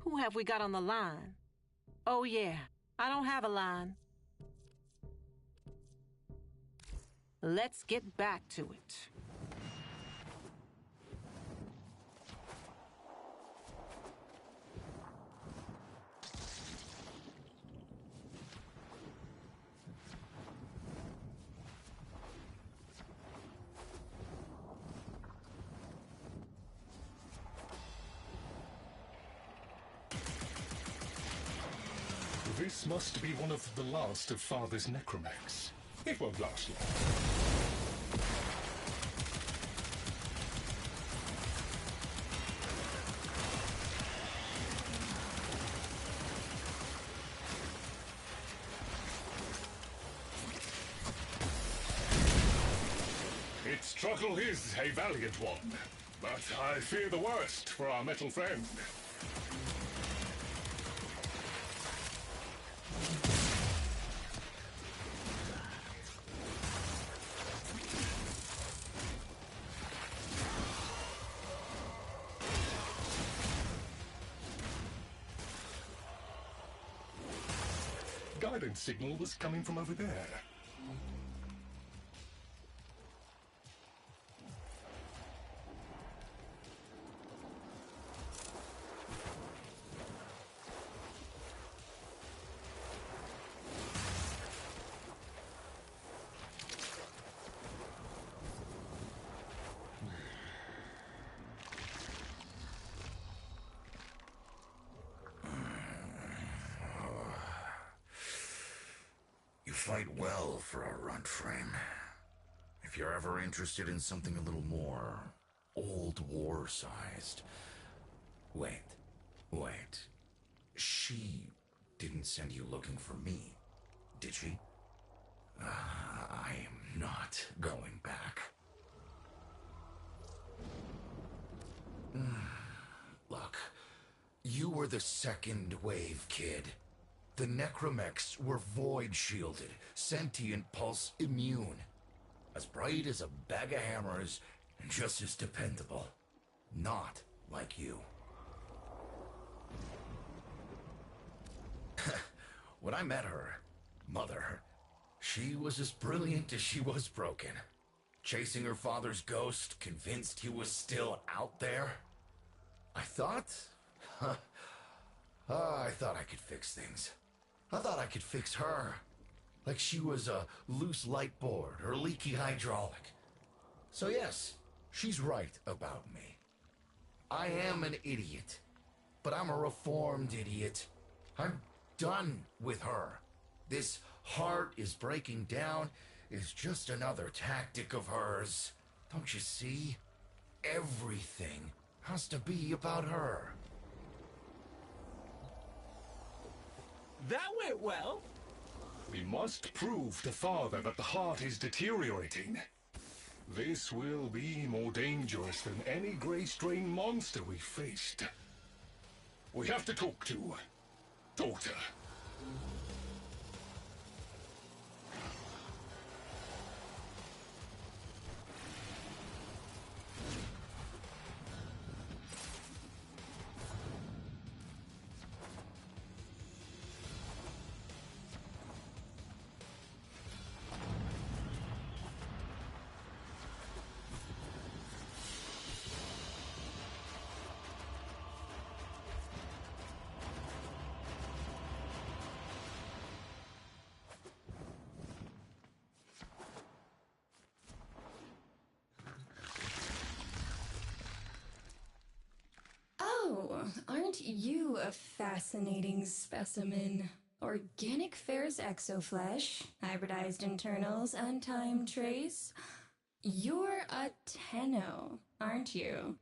Who have we got on the line? Oh yeah, I don't have a line. Let's get back to it. This must be one of the last of Father's necromechs. It won't last long. Its struggle is a valiant one, but I fear the worst for our metal friend. Guidance signal was coming from over there. You fight well for a Warframe. If you're ever interested in something a little more old war-sized... Wait. She didn't send you looking for me, did she? I am not going back. Look, you were the second wave, kid. The necromechs were void-shielded, sentient pulse immune. As bright as a bag of hammers, and just as dependable. Not like you. When I met her, Mother, she was as brilliant as she was broken. Chasing her father's ghost, convinced he was still out there. I thought I could fix things. I thought I could fix her. Like she was a loose light board or leaky hydraulic. So yes, she's right about me. I am an idiot. But I'm a reformed idiot. I'm done with her. This heart is breaking down is just another tactic of hers. Don't you see? Everything has to be about her. That went well. We must prove to Father that the heart is deteriorating. This will be more dangerous than any gray-strain monster we faced. We have to talk to daughter. Oh, aren't you a fascinating specimen? Organic Fair's exoflesh, hybridized internals, untimed trace. You're a Tenno, aren't you?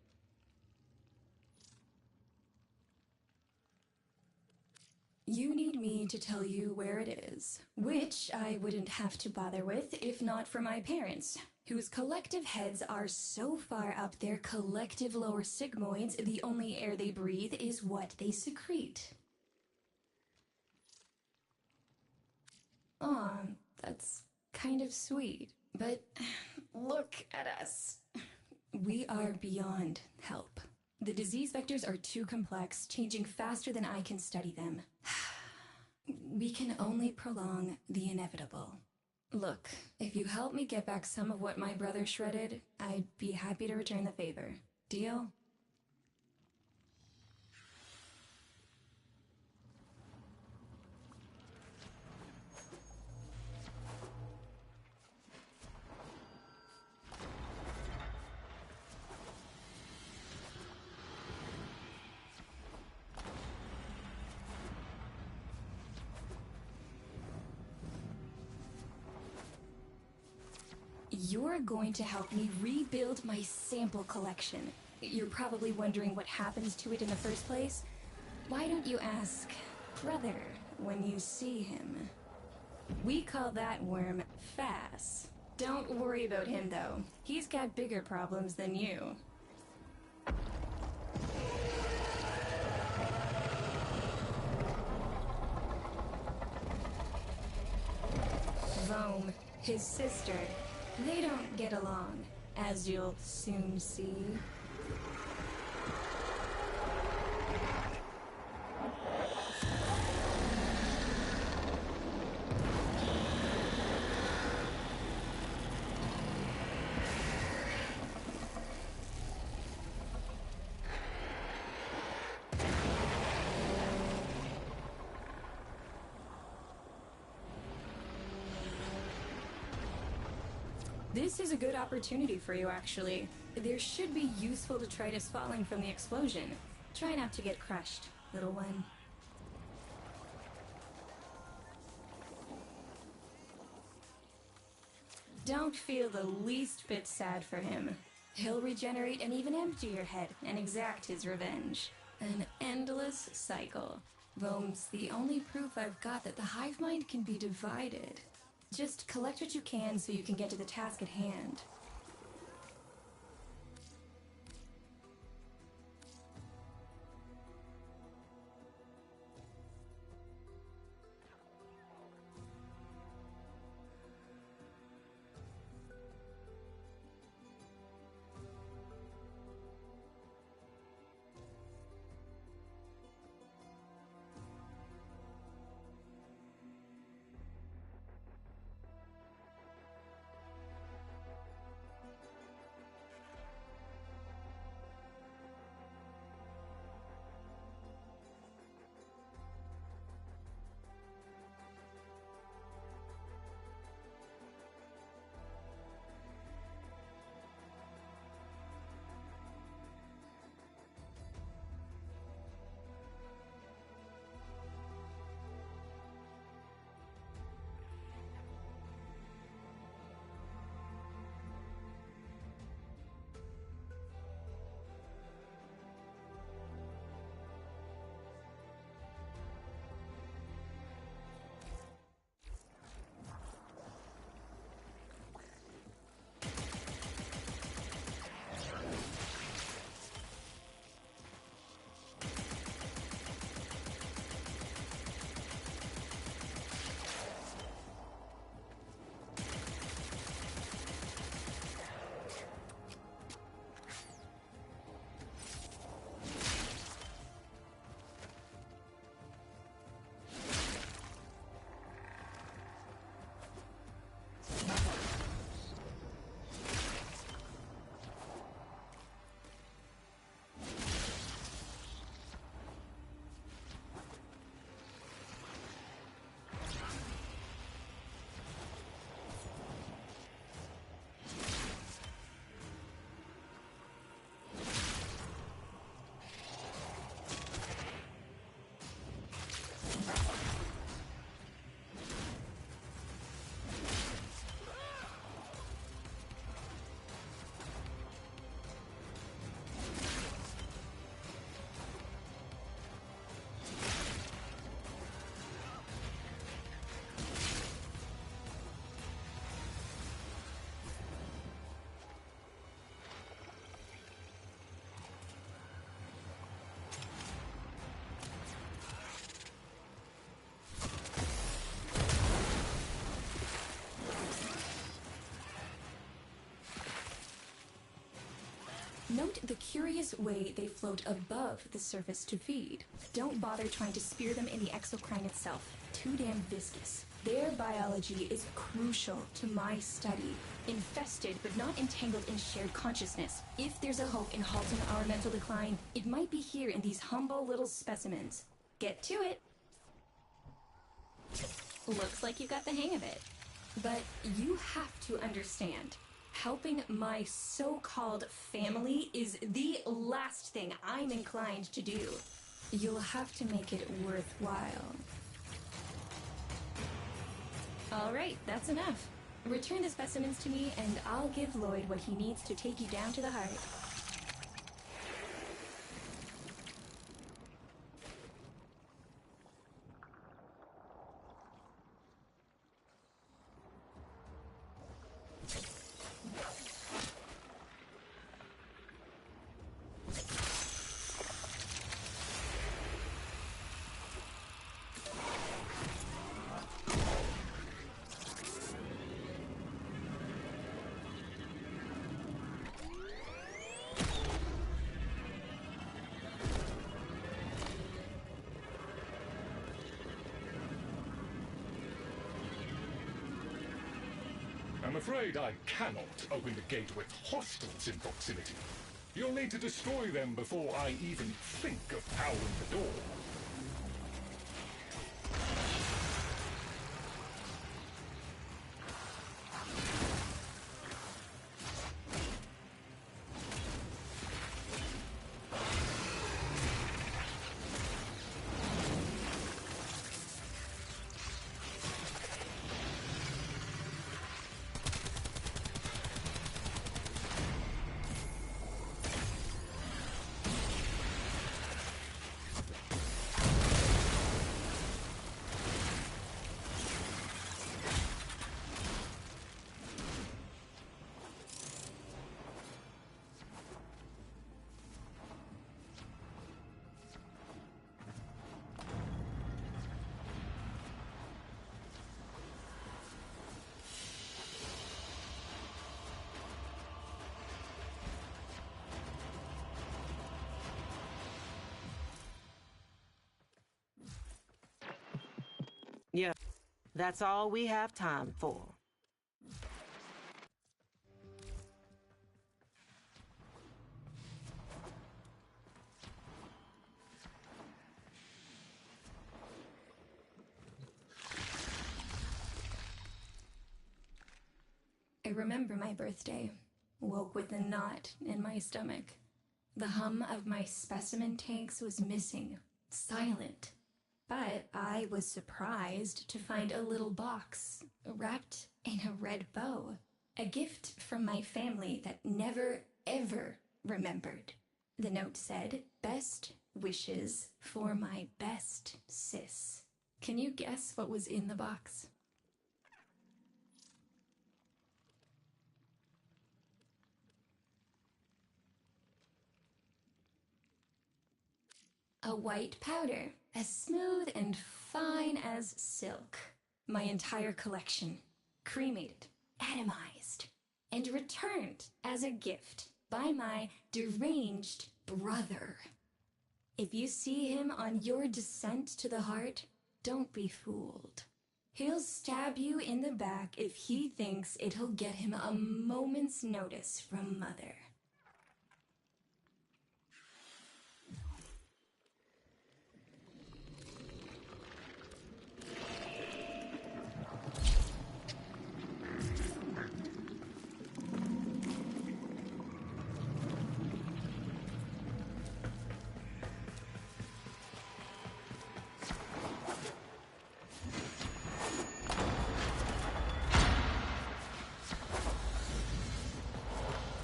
You need me to tell you where it is, which I wouldn't have to bother with if not for my parents, whose collective heads are so far up their collective lower sigmoids the only air they breathe is what they secrete. Aw, that's kind of sweet, but look at us. We are beyond help. The disease vectors are too complex, changing faster than I can study them. We can only prolong the inevitable. Look, if you help me get back some of what my brother shredded, I'd be happy to return the favor. Deal? You're going to help me rebuild my sample collection. You're probably wondering what happens to it in the first place. Why don't you ask brother when you see him? We call that worm Fass. Don't worry about him though. He's got bigger problems than you. Rome, his sister, they don't get along, as you'll soon see. This is a good opportunity for you, actually. There should be useful detritus falling from the explosion. Try not to get crushed, little one. Don't feel the least bit sad for him. He'll regenerate and even empty your head and exact his revenge. An endless cycle. Rome's the only proof I've got that the hive mind can be divided. Just collect what you can so you can get to the task at hand. Note the curious way they float above the surface to feed. Don't bother trying to spear them in the exocrine itself. Too damn viscous. Their biology is crucial to my study. Infested but not entangled in shared consciousness. If there's a hope in halting our mental decline, it might be here in these humble little specimens. Get to it! Looks like you got the hang of it. But you have to understand, helping my so-called family is the last thing I'm inclined to do. You'll have to make it worthwhile. All right, that's enough. Return the specimens to me, and I'll give Lloyd what he needs to take you down to the heart. I'm afraid I cannot open the gate with hostiles in proximity. You'll need to destroy them before I even think of powering the door. Yeah, that's all we have time for. I remember my birthday. Woke with a knot in my stomach. The hum of my specimen tanks was missing. Silent. But I was surprised to find a little box wrapped in a red bow. A gift from my family that never, ever remembered. The note said, "Best wishes for my best sis." Can you guess what was in the box? A white powder, as smooth and fine as silk. My entire collection, cremated, atomized, and returned as a gift by my deranged brother. If you see him on your descent to the heart, don't be fooled. He'll stab you in the back if he thinks it'll get him a moment's notice from Mother.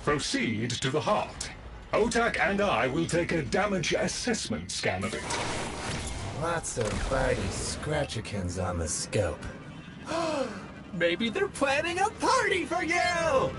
Proceed to the heart. Otak and I will take a damage assessment scan of it. Lots of bitey scratchikins on the scope. Maybe they're planning a party for you!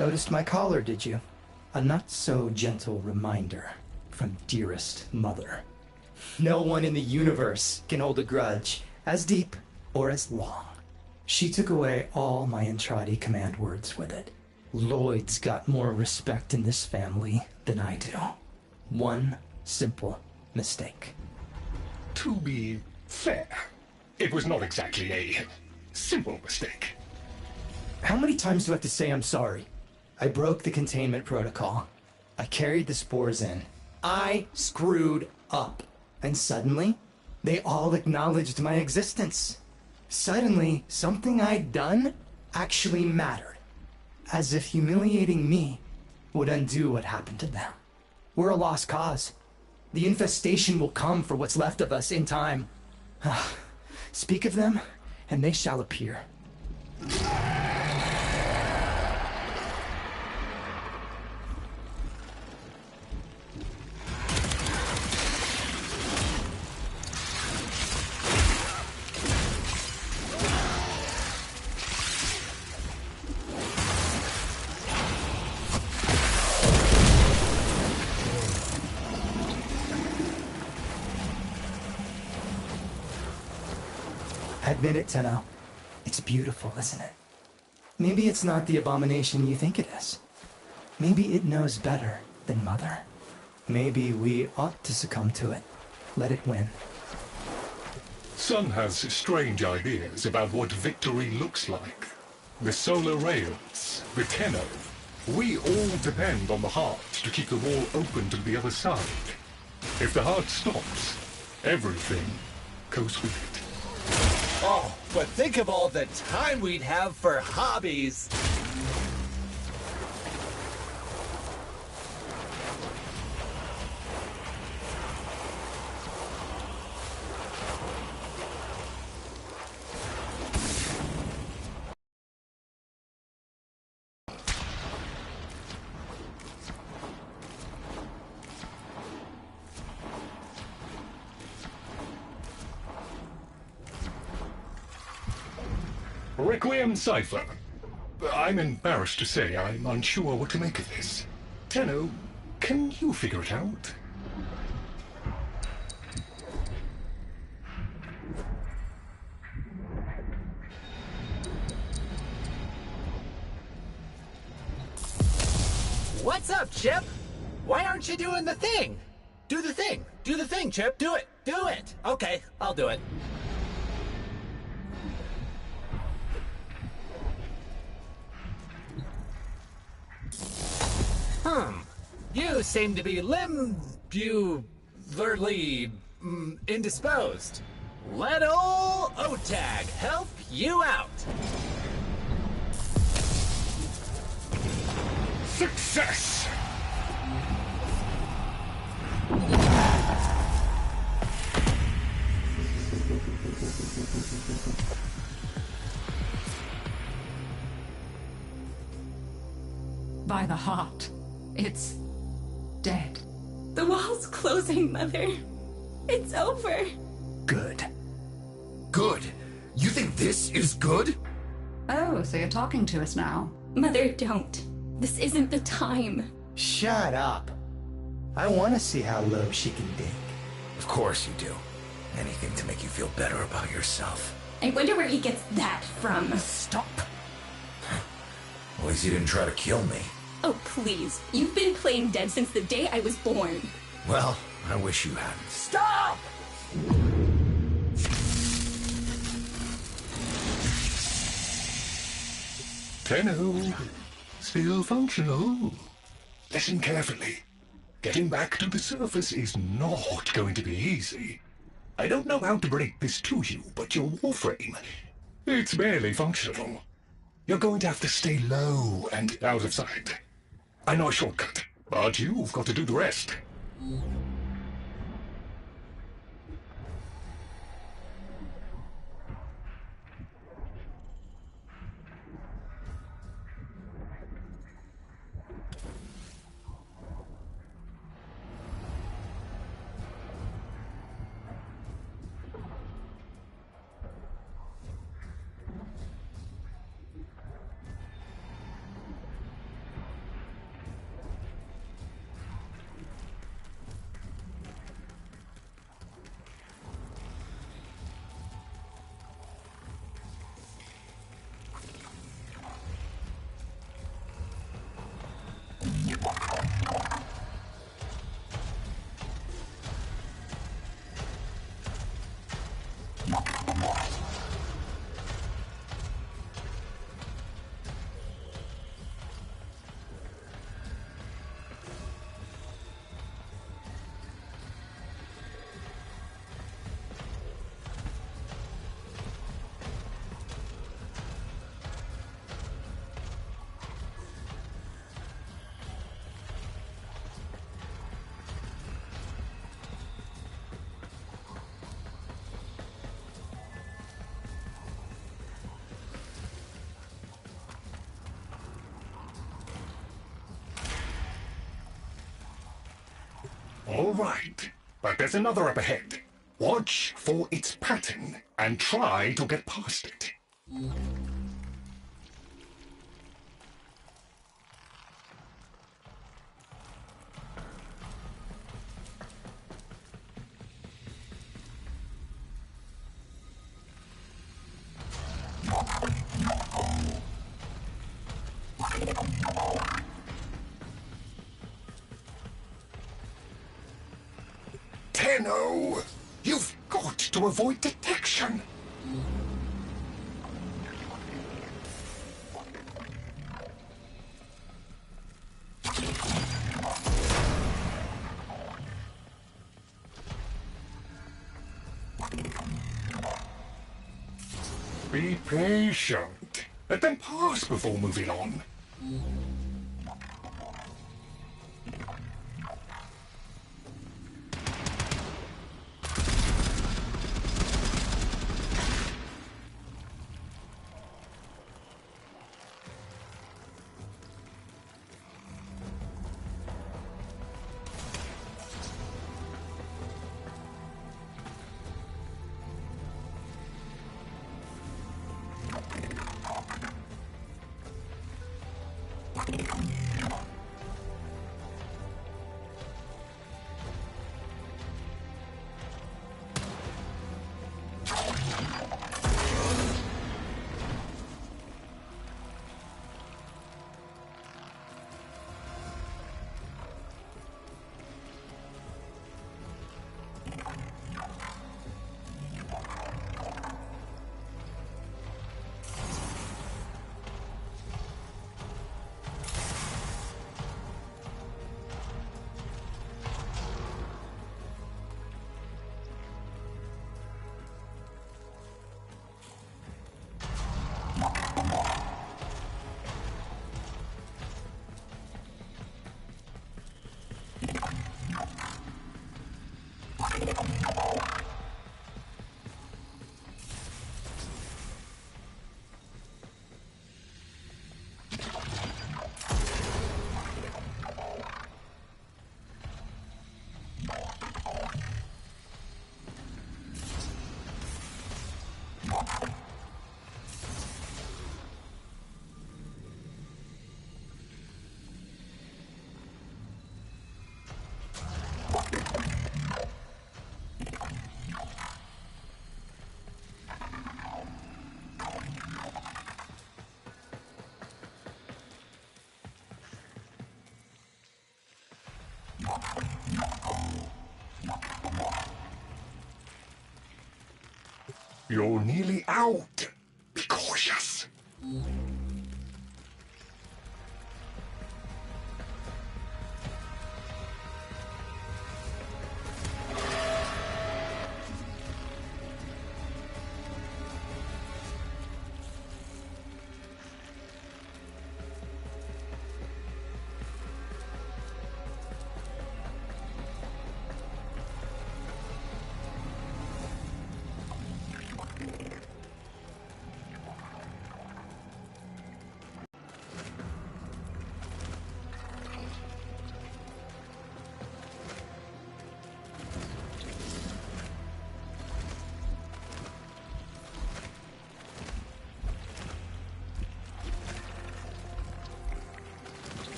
Noticed my collar, did you? A not-so-gentle reminder from dearest mother. No one in the universe can hold a grudge as deep or as long. She took away all my Entradi command words with it. Lloyd's got more respect in this family than I do. One simple mistake. To be fair, it was not exactly a simple mistake. How many times do I have to say I'm sorry? I broke the containment protocol. I carried the spores in. I screwed up. And suddenly, they all acknowledged my existence. Suddenly, something I'd done actually mattered. As if humiliating me would undo what happened to them. We're a lost cause. The infestation will come for what's left of us in time. Speak of them, and they shall appear. Admit it, Tenno. It's beautiful, isn't it? Maybe it's not the abomination you think it is. Maybe it knows better than Mother. Maybe we ought to succumb to it. Let it win. Sun has strange ideas about what victory looks like. The solar rails, the Tenno. We all depend on the heart to keep the wall open to the other side. If the heart stops, everything goes with it. Oh, but think of all the time we'd have for hobbies. Requiem Cipher. I'm embarrassed to say I'm unsure what to make of this. Tenno, can you figure it out? What's up, Chip? Why aren't you doing the thing? Do the thing. Do the thing, Chip. Do it. Do it. Okay, I'll do it. You seem to be indisposed. Let ol' OTAG help you out. Success! By the heart. It's dead. The wall's closing, Mother. It's over. Good. Good? You think this is good? Oh, so you're talking to us now. Mother, don't. This isn't the time. Shut up. I want to see how low she can dig. Of course you do. Anything to make you feel better about yourself. I wonder where he gets that from. Stop. At least you didn't try to kill me. Oh, please. You've been playing dead since the day I was born. Well, I wish you hadn't. Stop! Tenno, still functional. Listen carefully. Getting back to the surface is not going to be easy. I don't know how to break this to you, but your Warframe, it's barely functional. You're going to have to stay low and out of sight. I know a shortcut, but you've got to do the rest. All right, but there's another up ahead. Watch for its pattern and try to get past it. Tenno, you've got to avoid detection. Be patient. Let them pass before moving on. You're nearly out. Be cautious.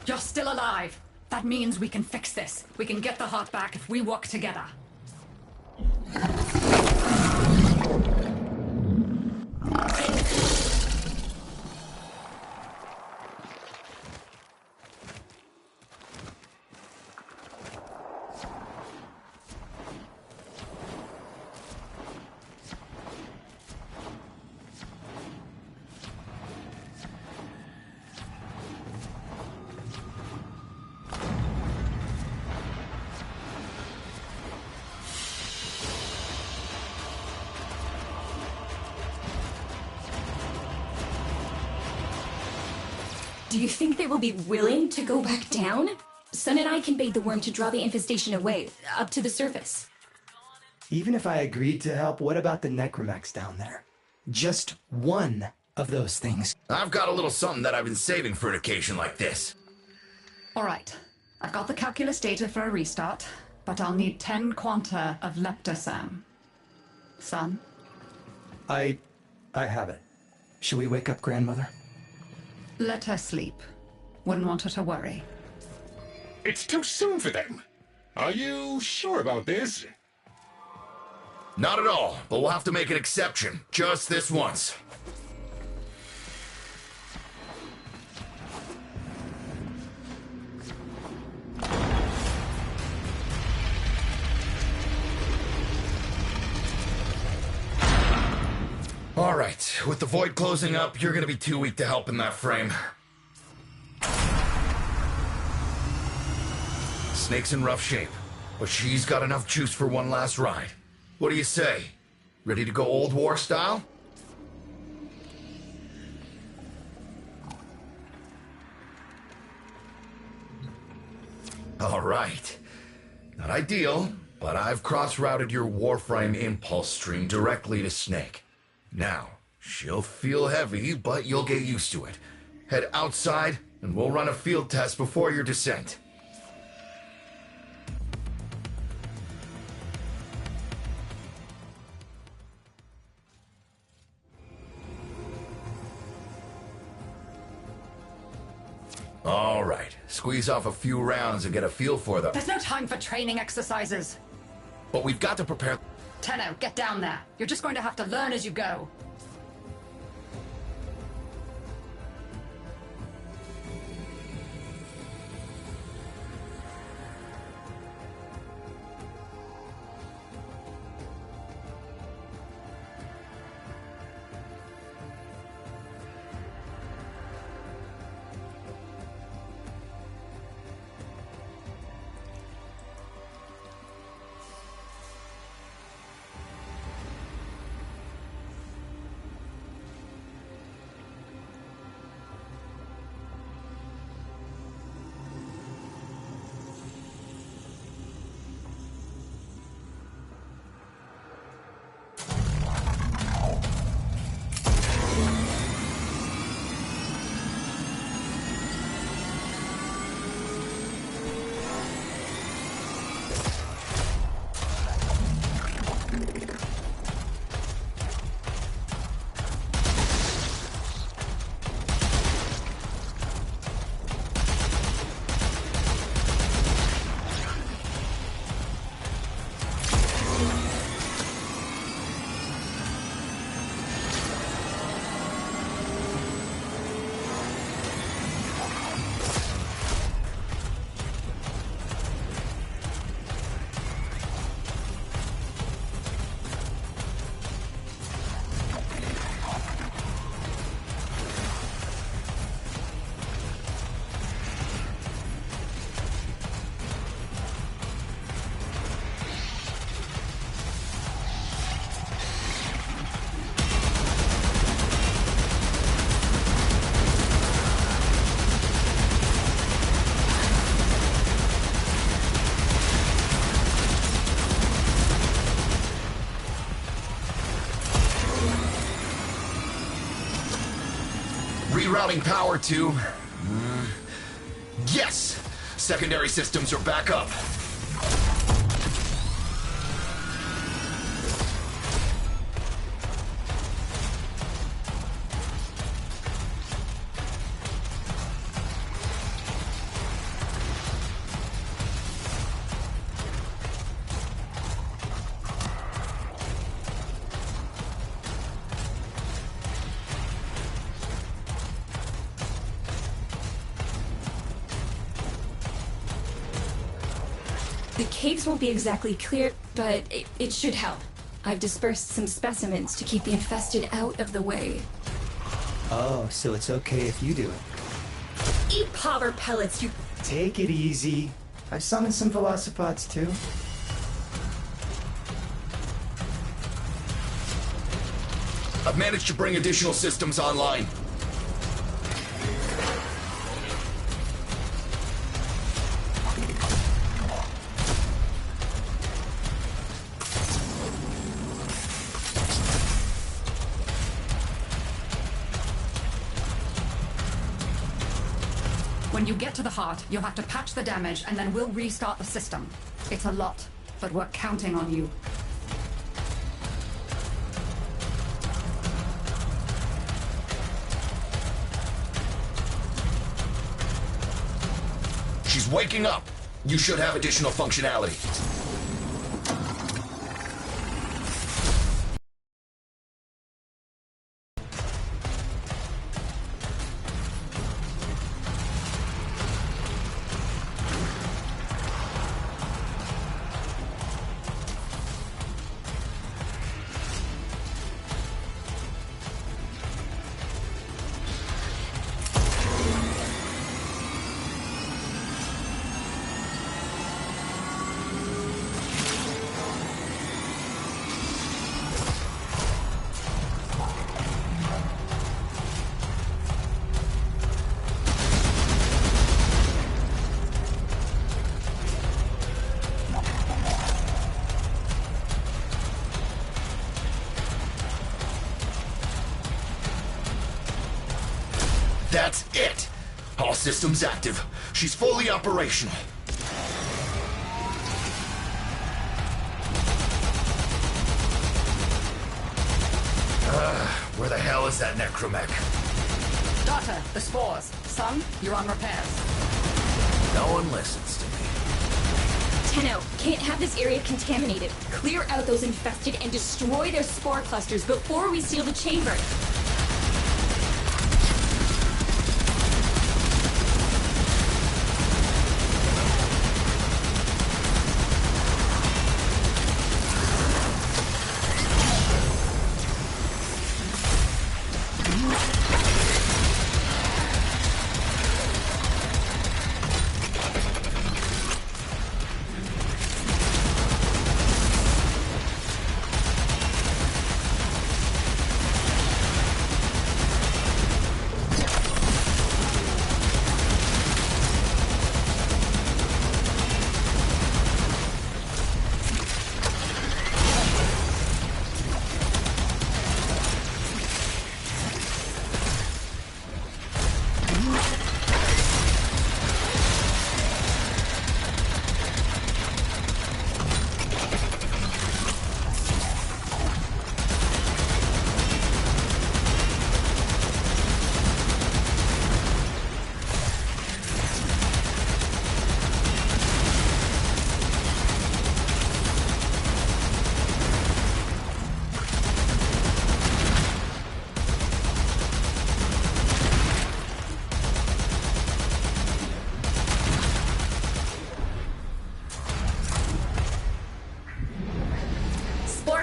You're still alive. That means we can fix this. We can get the heart back if we work together. Do you think they will be willing to go back down? Sun and I can bait the worm to draw the infestation away, up to the surface. Even if I agreed to help, what about the necromechs down there? Just one of those things. I've got a little something that I've been saving for an occasion like this. All right. I've got the calculus data for a restart, but I'll need 10 quanta of leptosam. Son? I have it. Should we wake up Grandmother? Let her sleep. Wouldn't want her to worry. It's too soon for them. Are you sure about this? Not at all, but we'll have to make an exception. Just this once. All right, with the void closing up, you're gonna be too weak to help in that frame. Snake's in rough shape, but she's got enough juice for one last ride. What do you say? Ready to go old war style? All right. Not ideal, but I've cross-routed your Warframe impulse stream directly to Snake. Now, she'll feel heavy, but you'll get used to it. Head outside, and we'll run a field test before your descent. All right, squeeze off a few rounds and get a feel for them. There's no time for training exercises. But we've got to prepare... Tenno, get down there. You're just going to have to learn as you go. Rerouting power to... Yes! Secondary systems are back up. The caves won't be exactly clear, but it should help. I've dispersed some specimens to keep the infested out of the way. Oh, so it's okay if you do it. Eat powder pellets, you... Take it easy. I summoned some velocipods too. I've managed to bring additional systems online. you get to the heart, you'll have to patch the damage, and then we'll restart the system. It's a lot, but we're counting on you. She's waking up. You should have additional functionality. That's it! All systems active. She's fully operational. Where the hell is that necromech? Daughter, the spores. Son, you're on repairs. No one listens to me. Tenno, can't have this area contaminated. Clear out those infested and destroy their spore clusters before we seal the chamber.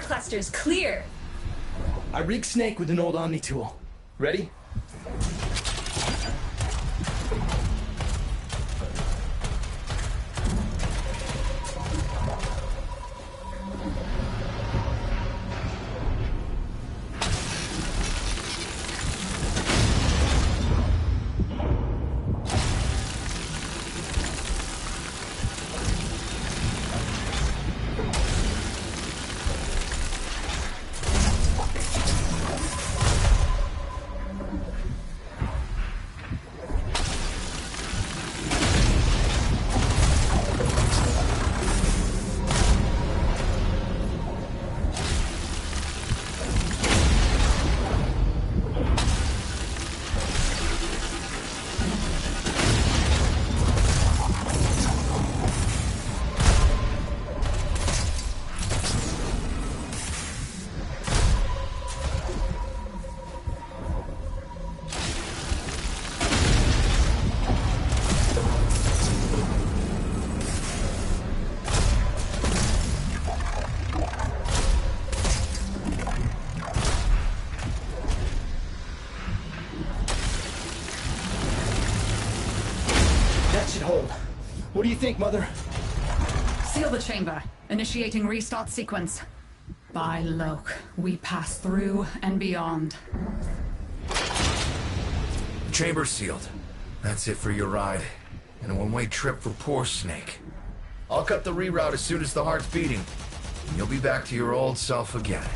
Clusters clear. I rigged Snake with an old Omni tool. Ready? Hold. What do you think, Mother? Seal the chamber. Initiating restart sequence. By Loke, we pass through and beyond. Chamber's sealed. That's it for your ride. And a one-way trip for poor Snake. I'll cut the reroute as soon as the heart's beating. And you'll be back to your old self again.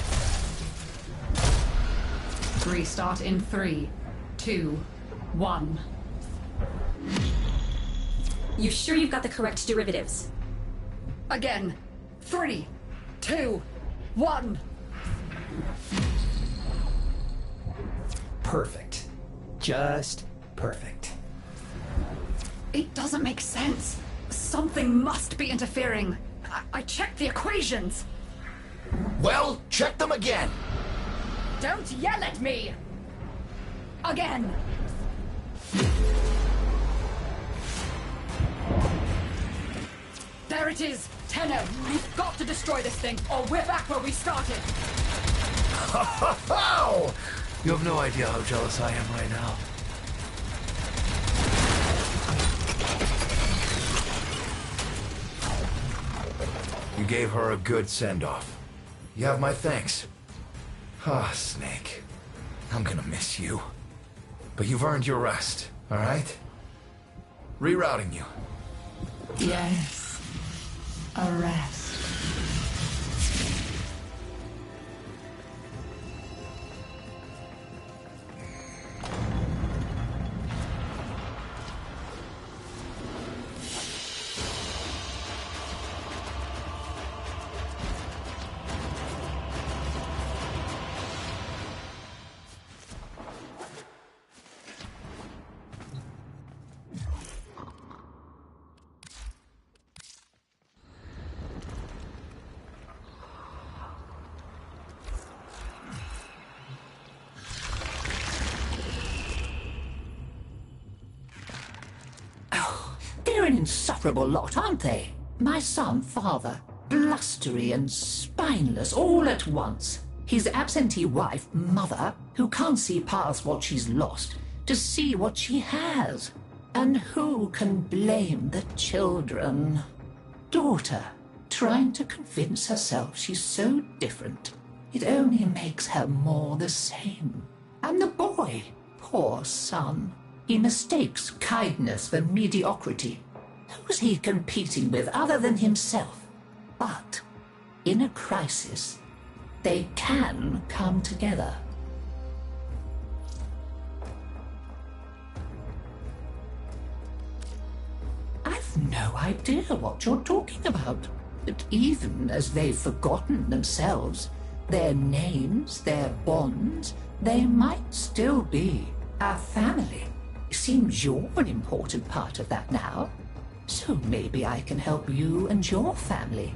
Restart in 3, 2, 1. You sure you've got the correct derivatives? Again. 3, 2, 1. Perfect. Just perfect. It doesn't make sense. Something must be interfering. I checked the equations. Well, check them again. Don't yell at me! Again! There it is! Tenno, we've got to destroy this thing, or we're back where we started! Ho! You have no idea how jealous I am right now. You gave her a good send-off. You have my thanks. Ah, Snake. I'm gonna miss you. But you've earned your rest, alright? Rerouting you. Yes. A rest. They're an insufferable lot, aren't they? My son, father, blustery and spineless all at once. His absentee wife, mother, who can't see past what she's lost to see what she has. And who can blame the children? Daughter, trying to convince herself she's so different. It only makes her more the same. And the boy, poor son. He mistakes kindness for mediocrity. Who's he competing with other than himself? But in a crisis, they can come together. I've no idea what you're talking about. But even as they've forgotten themselves, their names, their bonds, they might still be our family. Seems you're an important part of that now. So maybe I can help you and your family.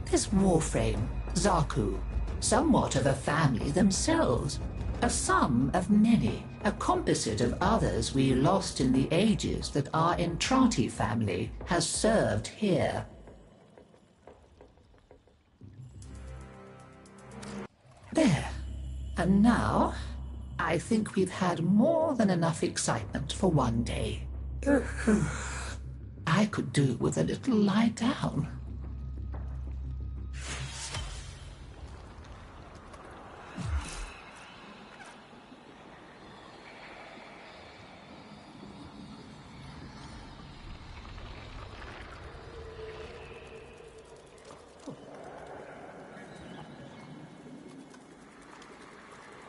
There's Warframe, Zaku, somewhat of a family themselves. A sum of many, a composite of others we lost in the ages that our Entrati family has served here. There. And now, I think we've had more than enough excitement for one day. I could do with a little lie down.